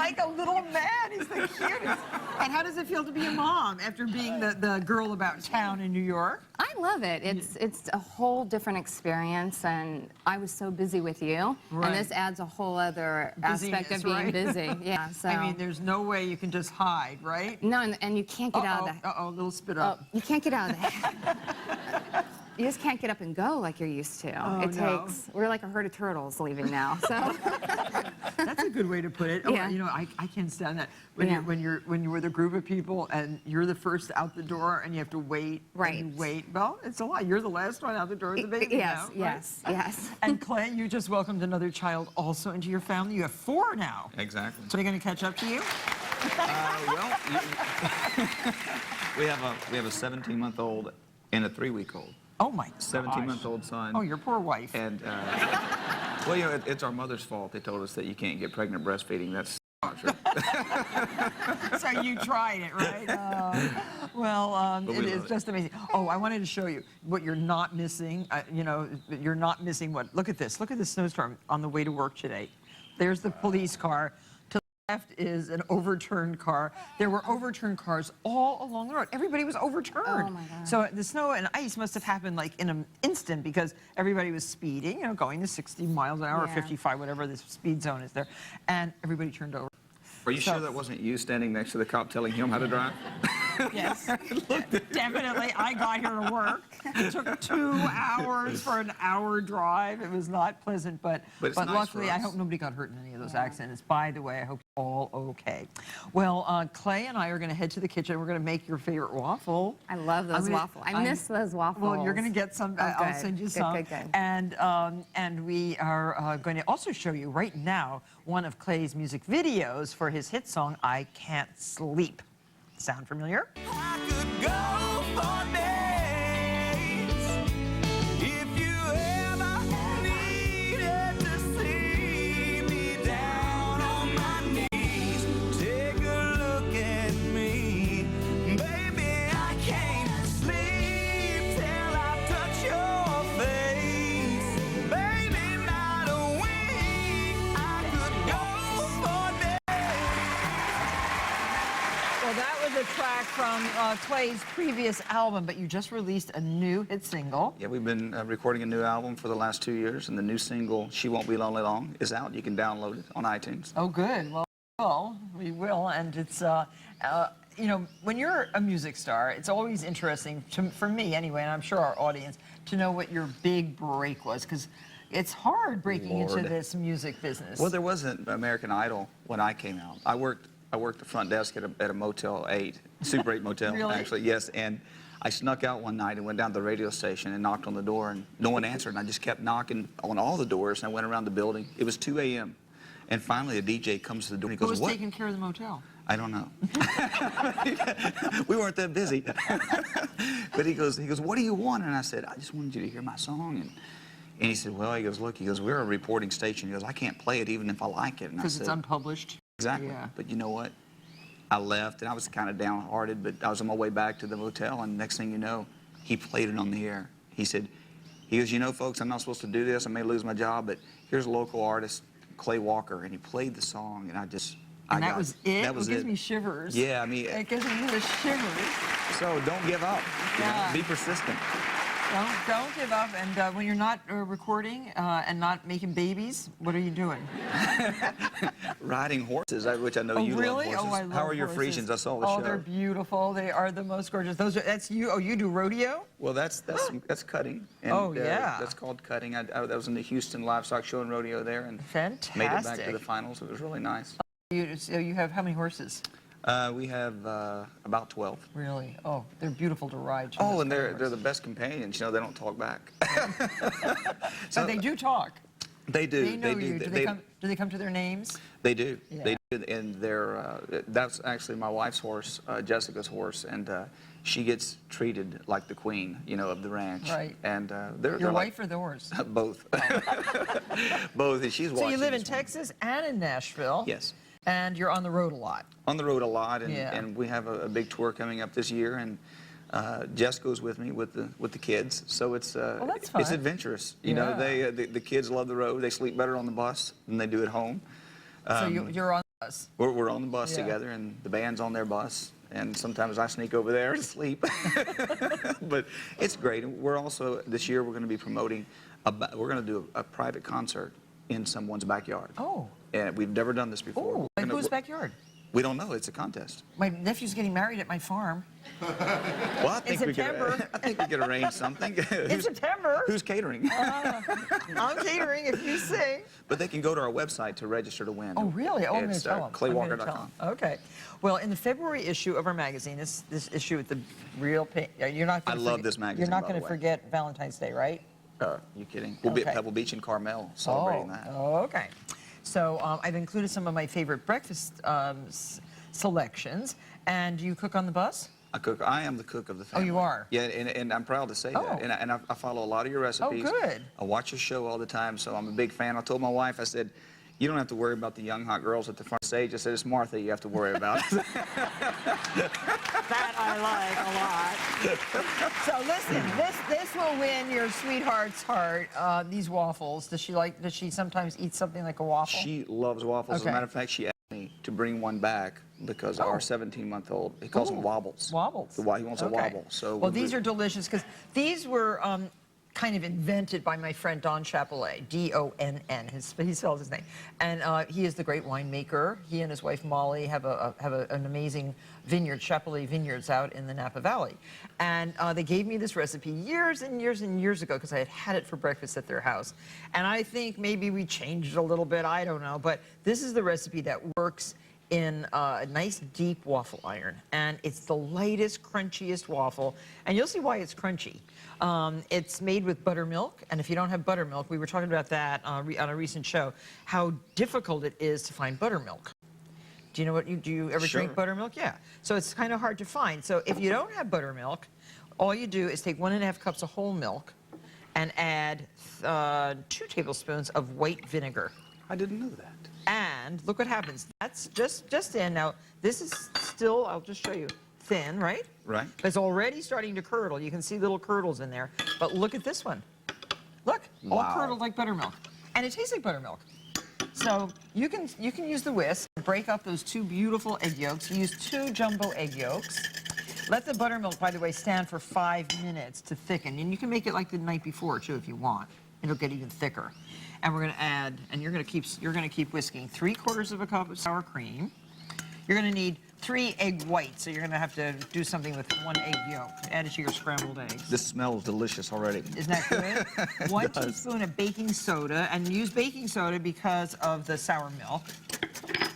like a little man. He's the cutest. And how does it feel to be a mom after being the girl about town in New York? I love it. It's a whole different experience, and I was so busy with you, Right. and this adds a whole other aspect of being right? busy. Yeah. So. I mean, there's no way you can just hide, right? No, and you can't get out of the. Uh-oh, a little spit up. You can't get out of the. You just can't get up and go like you're used to. Oh, no. We're like a herd of turtles leaving now. So. That's a good way to put it. Oh, Yeah. you know, I can't stand that. When Yeah. you're with a group of people and you're the first out the door and you have to wait. Right. And you wait. Well, it's a lot. You're the last one out the door as a baby Yes, now, right? yes. And Clay, you just welcomed another child also into your family. You have 4 now. Exactly. So they're going to catch up to you? Well, we have a 17-month-old and a 3-week-old. Oh my gosh. 17-month-old son. Oh, your poor wife. And well, you know, it's our mother's fault. They told us that you can't get pregnant breastfeeding. That's not true. So you tried it, right? It is just amazing. Oh, I wanted to show you what you're not missing. You know, you're not missing what? Look at this. Look at this snowstorm on the way to work today. There's the police car. To the left is an overturned car. There were overturned cars all along the road. Everybody was overturned. Oh my God. So the snow and ice must have happened like in an instant because everybody was speeding, you know, going to 60 miles an hour or Yeah. 55, whatever the speed zone is there, and everybody turned over. Are you sure that wasn't you standing next to the cop telling him how to drive? Yes, definitely. I got here to work. It took 2 hours for an hour drive. It was not pleasant, but it's nice luckily, for I us. hope nobody got hurt in any of those accidents. By the way, I hope you're all okay. Well, Clay and I are going to head to the kitchen. We're going to make your favorite waffle. I love those waffles. I miss those waffles. Well, you're going to get some. Oh, I'll good. send you Good, some. good, good. And we are going to also show you right now one of Clay's music videos for his hit song, I Can't Sleep. Sound familiar? I could go for days if you ever needed to see me down on my knees. Take a look at me, baby. I can't sleep till I touch your face, baby. Not a wink. I could go for days. Well, that was a track from Clay's previous album, but you just released a new hit single. Yeah, we've been recording a new album for the last 2 years, and the new single, She Won't Be Lonely Long, is out. You can download it on iTunes. Oh, good. Well, we will. And it's, you know, when you're a music star, it's always interesting, for me anyway, and I'm sure our audience, to know what your big break was, because it's hard breaking into this music business. Well, there wasn't American Idol when I came out. I worked the front desk at a Motel 8, Super 8 Motel, Really? actually, yes. And I snuck out one night and went down to the radio station and knocked on the door, and no one answered. And I just kept knocking on all the doors, and I went around the building. It was 2 a.m. And finally, a DJ comes to the door and he Who goes, was taking care of the motel? I don't know. We weren't that busy. But he goes, what do you want? And I said, I just wanted you to hear my song. And he said, well, he goes, look, we're a reporting station. He goes, I can't play it even if I like it. And I Because it's said, unpublished. exactly. Yeah. But you know what? I left, and I was kind of downhearted, but I was on my way back to the motel, and next thing you know, he played it on the air. He goes, you know, folks, I'm not supposed to do this. I may lose my job, but here's a local artist, Clay Walker, and he played the song, and That was it? That was it gives it. me shivers. Yeah, I mean, It gives me the shivers. so don't give up. You know, Yeah. be persistent. Don't give up. And when you're not recording and not making babies, what are you doing? Riding horses, which I know you really? love horses. Oh, I love How are your horses. Frisians? I saw the show. Oh, they're beautiful. They are the most gorgeous. That's you. Oh, you do rodeo? Well, that's cutting. And, Oh, yeah. That's called cutting. That was in the Houston Livestock Show and Rodeo there, and Fantastic. made it back to the finals. It was really nice. So you have how many horses? We have about 12. Really? Oh, they're beautiful to ride. too. Oh, Those and they're horses. the best companions. You know, they don't talk back. But they do talk. They do. They know you. Do they come to their names? They do. Yeah. They do. And that's actually my wife's horse, Jessica's horse, and she gets treated like the queen, you know, of the ranch. Right. And they're Your like, wife or the horse? both. Both. And she's watching. So you live in this one. Texas and in Nashville. Yes. And you're on the road a lot. On the road a lot, and, Yeah. and we have a big tour coming up this year, and Jess goes with me with the kids, so it's that's fun. it's adventurous. You know, Yeah. the kids love the road. They sleep better on the bus than they do at home. So you're on bus. We're on the bus Yeah. together, and the band's on their bus, and sometimes I sneak over there and sleep. But it's great. And we're also, this year, we're going to be promoting, we're going to do a private concert in someone's backyard. Oh. And we've never done this before. Oh, We're like gonna- whose backyard? We don't know. It's a contest. My nephew's getting married at my farm. Well, I think September. I think we could arrange something. In September. Who's catering? I'm catering if you sing. But they can go to our website to register to win. Oh, really? Oh, I'm going to It's, tell them. claywalker.com. Okay. Well, in the February issue of our magazine, this issue with the real you're not going I love this magazine, You're not by going the to way. forget Valentine's Day, right? You kidding? We'll be at Okay. Pebble Beach in Carmel celebrating that. Oh, okay. So I've included some of my favorite breakfast selections. And you cook on the bus? I cook. I am the cook of the family. you are? Yeah, and I'm proud to say Oh. that. And I follow a lot of your recipes. good. I watch your show all the time, so I'm a big fan. I told my wife, I said, you don't have to worry about the young hot girls at the front stage. I said, it's Martha you have to worry about. That I like a lot. So listen, this will win your sweetheart's heart. These waffles. Does she sometimes eat something like a waffle? She loves waffles. As Okay. a matter of fact, she asked me to bring one back because our 17-month-old, he calls them Ooh, wobbles. Wobbles. He wants a Okay. wobble. So well, these are delicious because these were kind of invented by my friend Don Chapelet, D-O-N-N. He spells his name, and he is the great winemaker. He and his wife Molly have an amazing vineyard, Chapelet Vineyards, out in the Napa Valley, and they gave me this recipe years and years and years ago because I had had it for breakfast at their house, and I think maybe we changed it a little bit. I don't know, but this is the recipe that works in a nice deep waffle iron, and it's the lightest, crunchiest waffle, and you'll see why it's crunchy. It's made with buttermilk, and if you don't have buttermilk, we were talking about that on a recent show, how difficult it is to find buttermilk. Do you know do you ever Sure. drink buttermilk? Yeah. So it's kind of hard to find. So if you don't have buttermilk, all you do is take 1.5 cups of whole milk and add 2 tablespoons of white vinegar. I didn't know that. And look what happens. That's just in. Now, this is still, I'll just show you, thin, right? Right. It's already starting to curdle. You can see little curdles in there. But look at this one. Look, all Wow. curdled like buttermilk. And it tastes like buttermilk. So you can use the whisk, break up those 2 beautiful egg yolks. Use 2 jumbo egg yolks. Let the buttermilk, by the way, stand for 5 minutes to thicken. And you can make it like the night before, too, if you want. It'll get even thicker. And we're going to add, and you're going to keep whisking 3/4 of a cup of sour cream. You're going to need 3 egg whites, so you're going to have to do something with 1 egg yolk. Add it to your scrambled eggs. This smells delicious already. Isn't that good? 1 teaspoon of baking soda, and use baking soda because of the sour milk.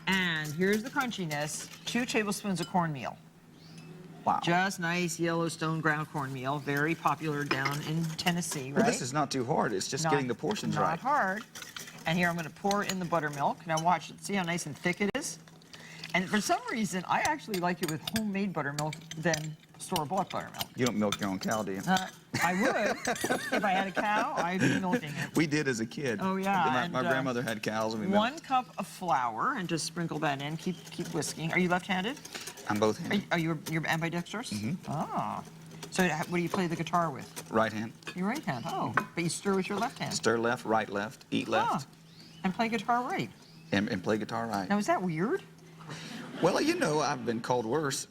And here's the crunchiness: 2 tablespoons of cornmeal. Wow. Just nice Yellowstone ground cornmeal, very popular down in Tennessee, right? Well, this is not too hard. It's just getting the portions not right. hard. And here I'm going to pour in the buttermilk. Now watch it. See how nice and thick it is? And for some reason, I actually like it with homemade buttermilk than store-bought buttermilk. You don't milk your own cow, do you? I would. If I had a cow, I'd be milking it. We did as a kid. Oh, yeah, My and, grandmother had cows, and we milked. 1 cup of flour, and just sprinkle that in. Keep whisking. Are you left-handed? I'm both-handed. Are you you're ambidextrous? Mm-hmm. Ah. So what do you play the guitar with? Right hand. Your right hand. Oh, but you stir with your left hand. Stir left, right, left. Eat left. Ah, and play guitar right. And play guitar right. Now, is that weird? Well, you know, I've been called worse.